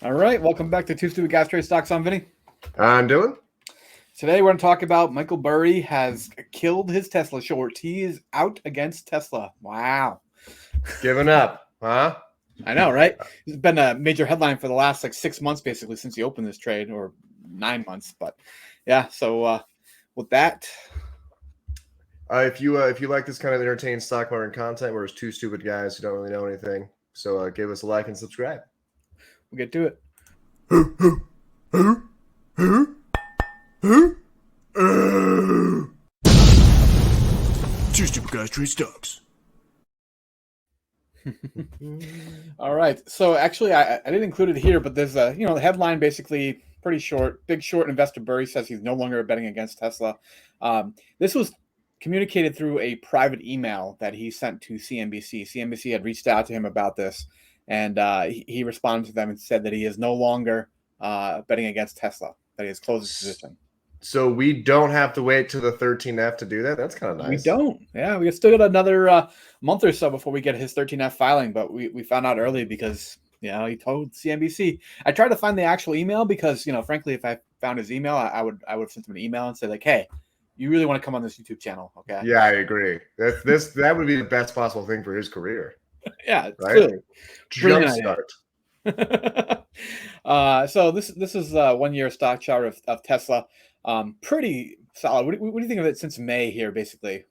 All right, welcome back to Two Stupid Guys Trade Stocks. I'm Vinny. I'm doing. Today we're going to talk about Michael Burry has killed his Tesla short. He is out against Tesla. Wow. Giving up, huh? I know, right? It's been a major headline for the last 6 months, basically, since he opened this trade, or 9 months. But yeah, so with that, If you like this kind of entertaining stock market content, where there's two stupid guys who don't really know anything, so give us a like and subscribe. we'll get to it. Two stupid guys trade stocks. All right. So actually, I didn't include it here, but there's the headline basically pretty short. Big short investor Burry says he's no longer betting against Tesla. This was communicated through a private email that he sent to CNBC. CNBC had reached out to him about this, and he responded to them and said that he is no longer betting against Tesla, that he has closed his position. So we don't have to wait till the 13F to do that. That's kind of nice. We don't. Yeah, we still got another month or so before we get his 13F filing, but we found out early because he told CNBC. I tried to find the actual email because frankly, if I found his email, I would have sent him an email and said like, hey, you really want to come on this YouTube channel, okay? Yeah, I agree. That would be the best possible thing for his career. Yeah, right. Jumpstart. So this is 1 year stock chart of Tesla. Pretty solid. What do you think of it since May here? Basically,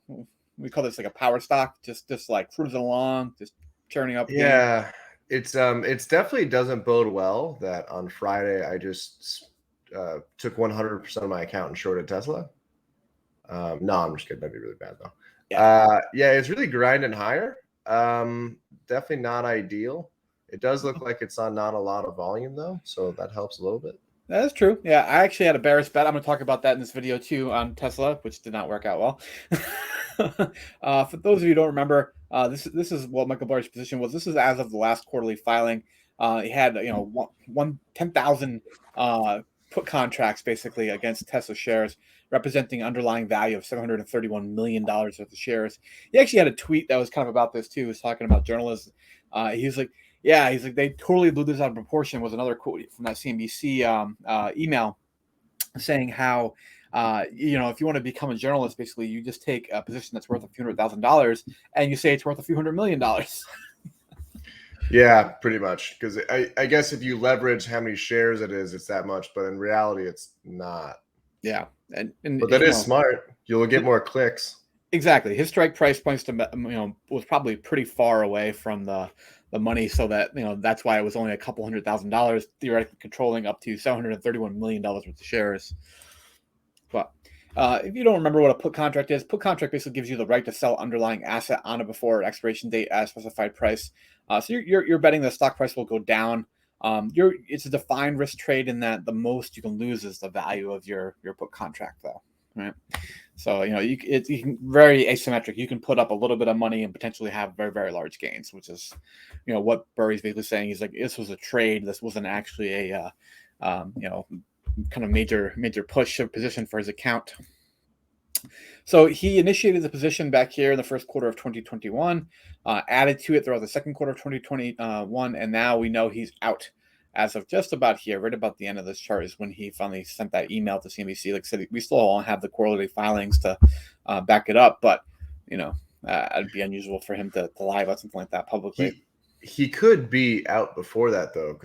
we call this like a power stock, just like cruising along, just churning up. Yeah, it's definitely doesn't bode well that on Friday I just took 100% of my account and shorted Tesla. No, I'm just kidding. That'd be really bad though. Yeah, it's really grinding higher. Definitely not ideal. It does look like it's on not a lot of volume though, so that helps a little bit. That's true. Yeah, I actually had a bearish bet. I'm going to talk about that in this video too on Tesla, which did not work out well. For those of you who don't remember, this is what Michael Burry's position was. This is as of the last quarterly filing. He had 10,000 put contracts basically against Tesla shares, representing underlying value of $731 million worth of shares. He actually had a tweet that was kind of about this too. He was talking about journalists. He was like, yeah, he's like, they totally blew this out of proportion, was another quote from that CNBC email saying how, if you want to become a journalist, basically you just take a position that's worth a few $100,000 and you say it's worth a few $100 million. Yeah, pretty much. Because I guess if you leverage how many shares it is, it's that much. But in reality, it's not. Yeah. But that is smart. You'll get more clicks. Exactly. His strike price points to, was probably pretty far away from the money, so that that's why it was only a couple $100,000 theoretically controlling up to $731 million worth of shares. But if you don't remember what a put contract is, put contract basically gives you the right to sell underlying asset on or before expiration date at a specified price. So you're betting the stock price will go down. It's a defined risk trade in that the most you can lose is the value of your put contract, though, right? So you can very asymmetric. You can put up a little bit of money and potentially have very, very large gains, which is what Burry's basically saying. He's like, this was a trade. This wasn't actually a kind of major push of position for his account. So he initiated the position back here in the first quarter of 2021, added to it throughout the second quarter of 2021, and now we know he's out as of just about here, right about the end of this chart is when he finally sent that email to CNBC. Like I said, we still don't have the quarterly filings to back it up, but it'd be unusual for him to lie about something like that publicly. He could be out before that though,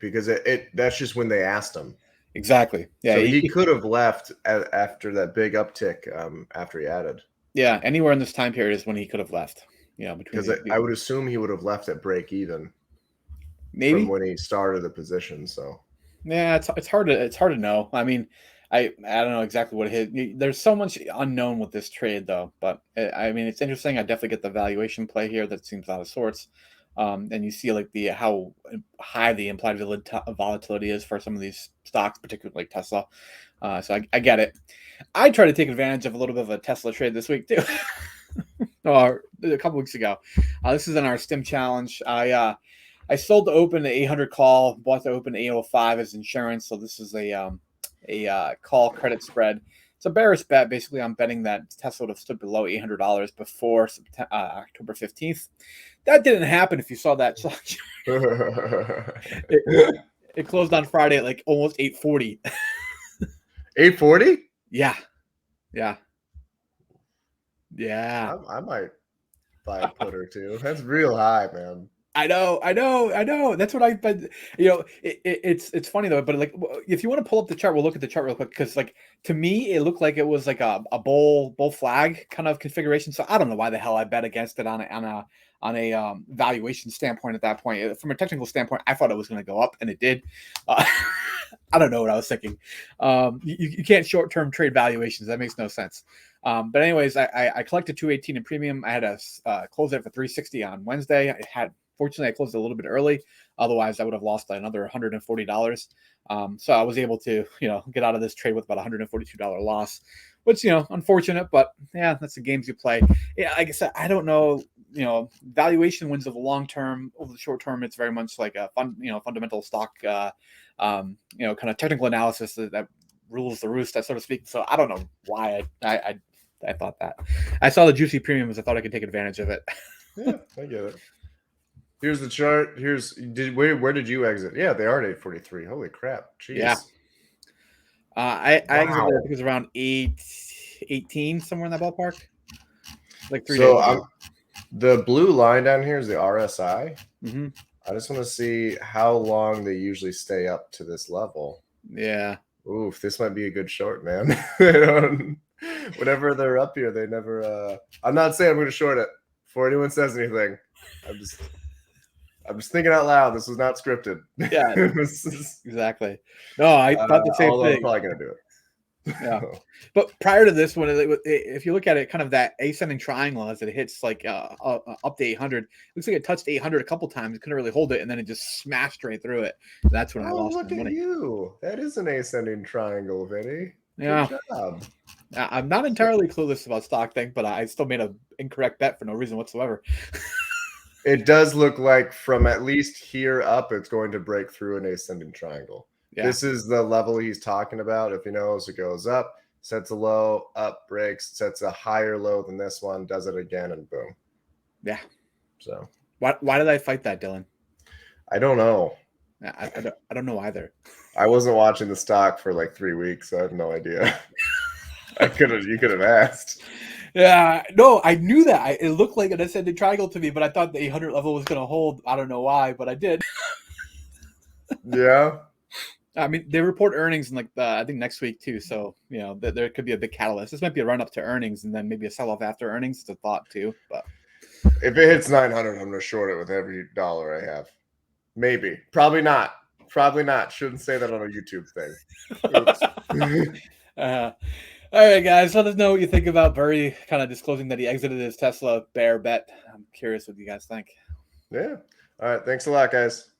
because that's just when they asked him. Exactly. Yeah. So he could have left after that big uptick after he added. Yeah. Anywhere in this time period is when he could have left. Because I would assume he would have left at break even. Maybe from when he started the position. So yeah, it's hard to know. I mean, I don't know exactly what it is. There's so much unknown with this trade though, but I mean, it's interesting. I definitely get the valuation play here that seems out of sorts. And you see like how high the implied volatility is for some of these stocks, particularly like Tesla. So I get it. I try to take advantage of a little bit of a Tesla trade this week too. Or a couple weeks ago. This is in our Stim challenge. I sold the open at 800 call, bought the open 805 as insurance. So this is a call credit spread. It's a bearish bet. Basically, I'm betting that Tesla would have stood below $800 before October 15th. That didn't happen if you saw that. It closed on Friday at like almost 840. 840? Yeah. I might buy a put or two. That's real high, man. I know. That's what but it's funny though. But like, if you want to pull up the chart, we'll look at the chart real quick because, like, to me, it looked like it was like a bull flag kind of configuration. So I don't know why the hell I bet against it on a valuation standpoint at that point. From a technical standpoint, I thought it was going to go up, and it did. I don't know what I was thinking. You can't short-term trade valuations. That makes no sense. But anyways, I collected 218 in premium. I had to close it for 360 on Wednesday. Fortunately, I closed it a little bit early. Otherwise, I would have lost another $140. So I was able to, get out of this trade with about $142 loss, which, unfortunate, but yeah, that's the games you play. Yeah, like I said, I don't know, valuation wins over the long term. Over the short term, it's very much like a fundamental stock, kind of technical analysis that rules the roost, so to speak. So I don't know why I thought that. I saw the juicy premiums. I thought I could take advantage of it. Yeah, I get it. Here's the chart. Where did you exit? Yeah, they are at 843. Holy crap. Jeez. Yeah. I exited, I think it was around 818, somewhere in that ballpark. Like 3 days ago. The blue line down here is the RSI. Mm-hmm. I just want to see how long they usually stay up to this level. Yeah. Oof, this might be a good short, man. Whenever they're up here, they never I'm not saying I'm going to short it before anyone says anything. I'm just thinking out loud. This was not scripted. Yeah, exactly. No, I thought the same thing. I'm probably going to do it. Yeah, but prior to this one, if you look at it, kind of that ascending triangle as it hits like up to 800, looks like it touched 800 a couple times. It couldn't really hold it, and then it just smashed right through it. That's when I lost my money. Look at you! That is an ascending triangle, Vinny. Yeah. Good job. I'm not entirely clueless about stock thing, but I still made an incorrect bet for no reason whatsoever. It does look like from at least here up, it's going to break through an ascending triangle. Yeah. This is the level he's talking about. If he knows, it goes up, sets a low, up, breaks, sets a higher low than this one, does it again, and boom. Yeah. So why did I fight that, Dylan? I don't know. I don't know either. I wasn't watching the stock for like 3 weeks, so I have no idea. You could have asked. Yeah, no, I knew that. It looked like an ascending triangle to me, but I thought the 800 level was going to hold. I don't know why, but I did. Yeah. I mean, they report earnings in like I think next week too. So, there could be a big catalyst. This might be a run up to earnings and then maybe a sell off after earnings. It's a thought too. But if it hits 900, I'm going to short it with every dollar I have. Maybe. Probably not. Shouldn't say that on a YouTube thing. All right, guys. Let us know what you think about Burry kind of disclosing that he exited his Tesla bear bet. I'm curious what you guys think. Yeah. All right. Thanks a lot, guys.